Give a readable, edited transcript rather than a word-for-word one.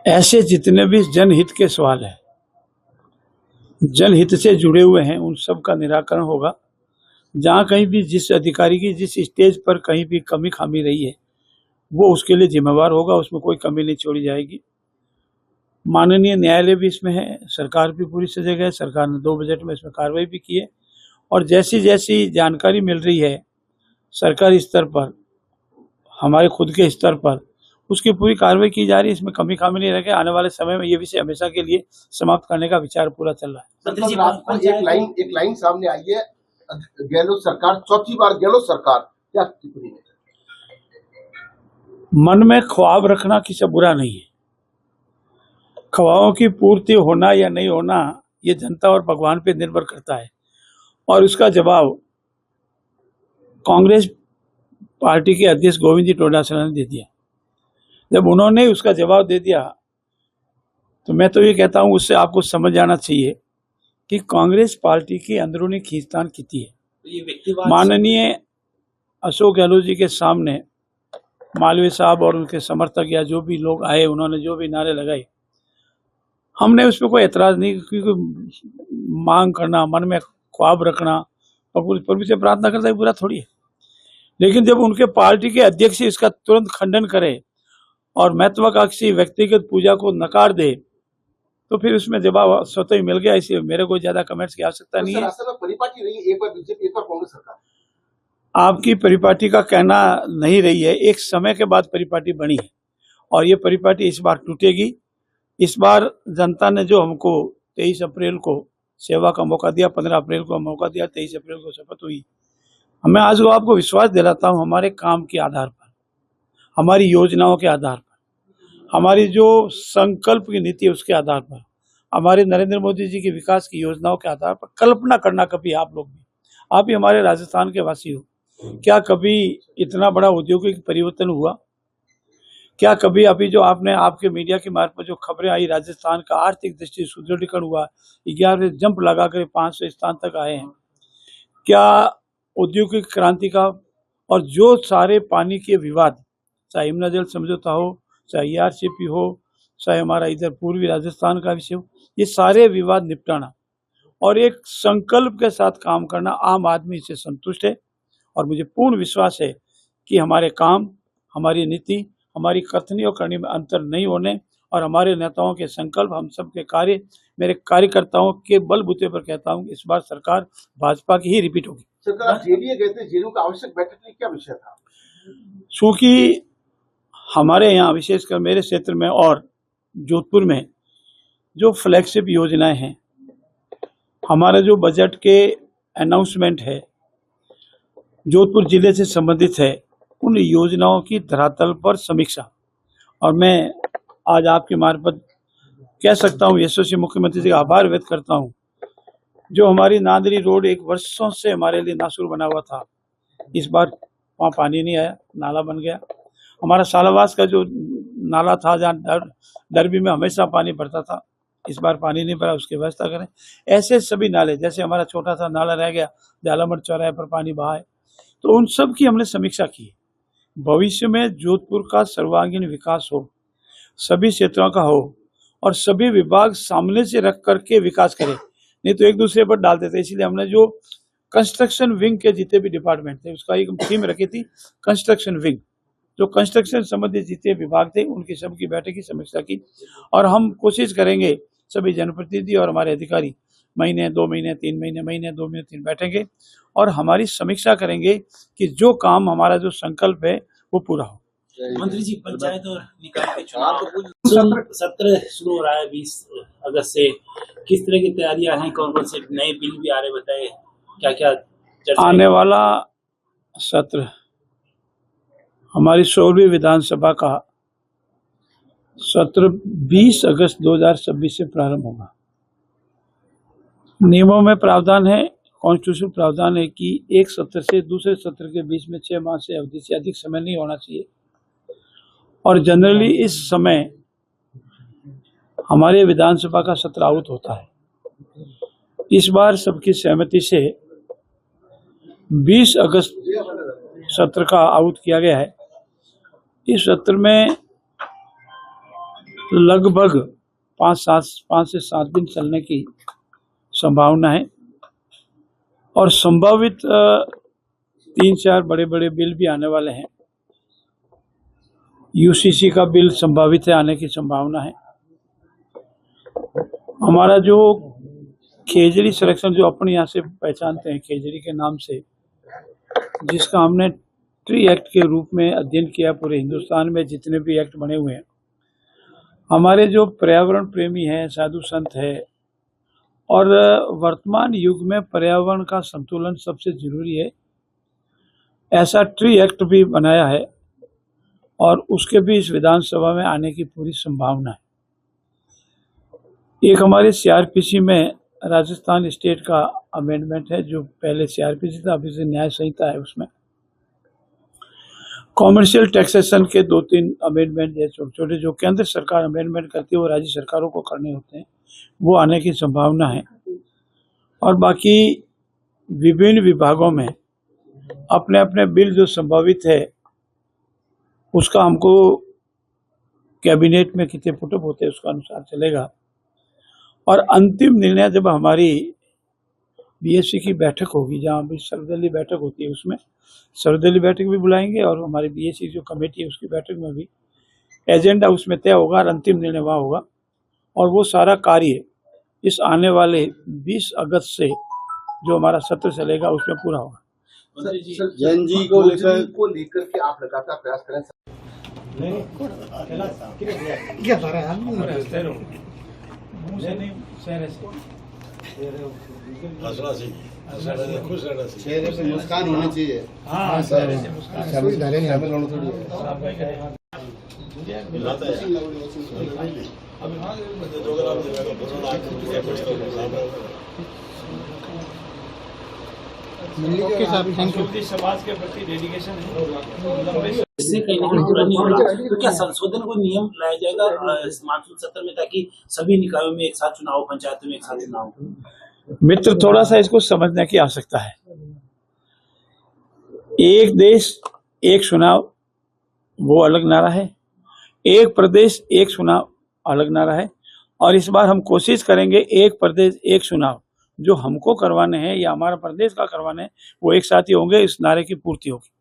ऐसे जितने भी जनहित के सवाल हैं, जनहित से जुड़े हुए हैं, उन सब का निराकरण होगा। जहाँ कहीं भी जिस अधिकारी की जिस स्टेज पर कहीं भी कमी खामी रही है, वो उसके लिए जिम्मेवार होगा, उसमें कोई कमी नहीं छोड़ी जाएगी। माननीय न्यायालय भी इसमें है, सरकार भी पूरी सजग है। सरकार ने 2 बजट में इसमें कार्रवाई भी की है और जैसी जैसी जानकारी मिल रही है सरकारी स्तर पर, हमारे खुद के स्तर पर, उसकी पूरी कार्रवाई की जा रही है। इसमें कमी खामी नहीं रखे। आने वाले समय में ये विषय हमेशा के लिए समाप्त करने का विचार पूरा चल रहा है। एक लाइन सामने आई है, गहलोत सरकार, चौथी बार गहलोत सरकार, क्या टिप्पणी है? मन में ख्वाब रखना किसी बुरा नहीं है। ख्वाबों की पूर्ति होना या नहीं होना ये जनता और भगवान पे निर्भर करता है और उसका जवाब कांग्रेस पार्टी के अध्यक्ष गोविंद जी डोटासरा ने दे दिया। जब उन्होंने उसका जवाब दे दिया तो मैं तो ये कहता हूं, उससे आपको समझ जाना चाहिए कि कांग्रेस पार्टी की अंदरूनी खींचतान कितनी है। माननीय अशोक गहलोत जी के सामने मालवीय साहब और उनके समर्थक या जो भी लोग आए, उन्होंने जो भी नारे लगाए, हमने उस पर कोई एतराज नहीं, क्योंकि मांग करना, मन में ख्वाब रखना, प्रभु से प्रार्थना करना बुरा थोड़ी है। लेकिन जब उनके पार्टी के अध्यक्ष इसका तुरंत खंडन करे और महत्वाकांक्षी व्यक्तिगत पूजा को नकार दे, तो फिर उसमें जवाब स्वतः ही मिल गया। इसलिए मेरे को ज्यादा कमेंट्स की आवश्यकता नहीं है। परिपाटी रही, एक बार बीजेपी, एक बार कांग्रेस सरकार। आपकी परिपाटी का कहना नहीं रही है। एक समय के बाद परिपाटी बनी है और ये परिपाटी इस बार टूटेगी। इस बार जनता ने जो हमको 23 अप्रैल को सेवा का मौका दिया, 15 अप्रैल को मौका दिया, 23 अप्रैल को शपथ हुई। मैं आज वो आपको विश्वास दिलाता हूँ, हमारे काम के आधार पर, हमारी योजनाओं के आधार पर, हमारी जो संकल्प की नीति है उसके आधार पर, हमारे नरेंद्र मोदी जी की विकास की योजनाओं के आधार पर कल्पना करना कभी आप लोग भी, आप भी हमारे राजस्थान के वासी हो, क्या कभी इतना बड़ा औद्योगिक परिवर्तन हुआ? क्या कभी अभी जो आपने आपके मीडिया के मार्फत जो खबरें आई, राजस्थान का आर्थिक दृष्टि सुदृढ़ीकरण हुआ, 11वें जंप लगाकर 500 स्थान तक आए हैं? क्या औद्योगिक क्रांति का और जो सारे पानी के विवाद, चाहे यमुना जल समझौता हो, चाहे ERCP हो, चाहे हमारा इधर पूर्वी राजस्थान का विषय हो, ये सारे विवाद निपटाना और एक संकल्प के साथ काम करना, आम आदमी से संतुष्ट है। और मुझे पूर्ण विश्वास है कि हमारे काम, हमारी नीति, हमारी कथनी और करनी में अंतर नहीं होने और हमारे नेताओं के संकल्प, हम सब के कार्य, मेरे कार्यकर्ताओं के बलबूते पर कहता हूं, इस बार सरकार भाजपा की ही रिपीट होगी। सरकार जेडीए गए थे, जेडीयू का आवश्यक बैठक में क्या विषय था? चूंकि हमारे यहाँ विशेषकर मेरे क्षेत्र में और जोधपुर में जो फ्लैगशिप योजनाएं हैं, हमारे जो बजट के अनाउंसमेंट है, जोधपुर जिले से संबंधित है, उन योजनाओं की धरातल पर समीक्षा। और मैं आज आपके मार्फत कह सकता हूँ, यशस्वी मुख्यमंत्री जी का आभार व्यक्त करता हूँ। जो हमारी नांदरी रोड एक वर्षों से हमारे लिए नासूर बना हुआ था, इस बार वहाँ पानी नहीं आया, नाला बन गया। हमारा सालावास का जो नाला था, जहाँ डरबी में हमेशा पानी भरता था, इस बार पानी नहीं भरा, उसकी व्यवस्था करें। ऐसे सभी नाले, जैसे हमारा छोटा सा नाला रह गया झालामठ चौराहे पर पानी बहा है, तो उन सब की हमने समीक्षा की। भविष्य में जोधपुर का सर्वांगीण विकास हो, सभी क्षेत्रों का हो और सभी विभाग सामने से रख करके विकास करें, नहीं तो एक दूसरे पर डाल देते। इसलिए हमने जो कंस्ट्रक्शन विंग के जितने भी डिपार्टमेंट थे, उसका एक थीम रखी थी, कंस्ट्रक्शन विंग। जो कंस्ट्रक्शन संबंधित जितने विभाग थे, उनकी सबकी बैठक की समीक्षा की और हम कोशिश करेंगे, सभी जनप्रतिनिधि और हमारे अधिकारी महीने 2 महीने 3 महीने, महीने 2 महीने 3 बैठेंगे और हमारी समीक्षा करेंगे कि जो काम, हमारा जो संकल्प है वो पूरा हो। मंत्री जी, पंचायत और निकाय के चुनाव सत्र शुरू हो रहा है 20 अगस्त से, किस तरह की तैयारियां हैं? कौन कौन से नए बिल भी आ रहे, बताए क्या क्या आने वाला सत्र हमारी 16वीं विधानसभा का सत्र 20 अगस्त 2026 से प्रारंभ होगा। नियमों में प्रावधान है, कॉन्स्टिट्यूशन प्रावधान है कि एक सत्र से दूसरे सत्र के बीच में 6 माह से अवधि से अधिक समय नहीं होना चाहिए और जनरली इस समय हमारे विधानसभा का सत्र आउट होता है। इस बार सबकी सहमति से 20 अगस्त सत्र का आउट किया गया है। इस सत्र में लगभग 5 से 7 दिन चलने की संभावना है और संभावित 3-4 बड़े बड़े बिल भी आने वाले हैं। यूसीसी का बिल संभावित है, आने की संभावना है। हमारा जो खेजड़ी संरक्षण, जो अपने यहाँ से पहचानते हैं खेजड़ी के नाम से, जिसका हमने ट्री एक्ट के रूप में अध्ययन किया पूरे हिंदुस्तान में जितने भी एक्ट बने हुए हैं, हमारे जो पर्यावरण प्रेमी हैं, साधु संत है, और वर्तमान युग में पर्यावरण का संतुलन सबसे जरूरी है, ऐसा ट्री एक्ट भी बनाया है और उसके भी इस विधानसभा में आने की पूरी संभावना है। एक हमारे सीआरपीसी में राजस्थान स्टेट का अमेंडमेंट है, जो पहले सीआरपीसी था, अभी से न्याय संहिता है। उसमें कॉमर्शियल टैक्सेशन के 2-3 अमेंडमेंट है छोटे छोटे, जो केंद्र सरकार अमेंडमेंट करती है, वो राज्य सरकारों को करने होते हैं, वो आने की संभावना है। और बाकी विभिन्न विभागों में अपने अपने बिल जो संभावित है, उसका हमको कैबिनेट में कितने पुटअप होते हैं उसका अनुसार चलेगा। और अंतिम निर्णय जब हमारी बीएससी की बैठक होगी, जहाँ भी सर्वदलीय बैठक होती है, उसमें सर्वदलीय बैठक भी बुलाएंगे और हमारी बीएससी जो कमेटी है उसकी बैठक में भी एजेंडा उसमें तय होगा और अंतिम निर्णय वहाँ होगा। और वो सारा कार्य इस आने वाले 20 अगस्त से जो हमारा सत्र चलेगा उसमें पूरा होगा। जैन जी को लेकर के आप लगातार प्रयास करें। चेहरे पे मुस्कान होनी चाहिए। हाँ, शामिल होना थोड़ी समाज के प्रति डेडिकेशन है। इससे कहीं ना कहीं पूरा नहीं होगा, तो क्या संशोधन को नियम लाया जाएगा मानसून सत्र में, ताकि सभी निकायों में एक साथ चुनाव, पंचायतों में एक साथ चुनाव? मित्र, थोड़ा सा इसको समझने की आवश्यकता है। एक देश एक चुनाव, वो अलग नारा है। एक प्रदेश एक चुनाव, अलग नारा है। और इस बार हम कोशिश करेंगे एक प्रदेश एक चुनाव जो हमको करवाने हैं या हमारा प्रदेश का करवाने हैं, वो एक साथ ही होंगे, इस नारे की पूर्ति होगी।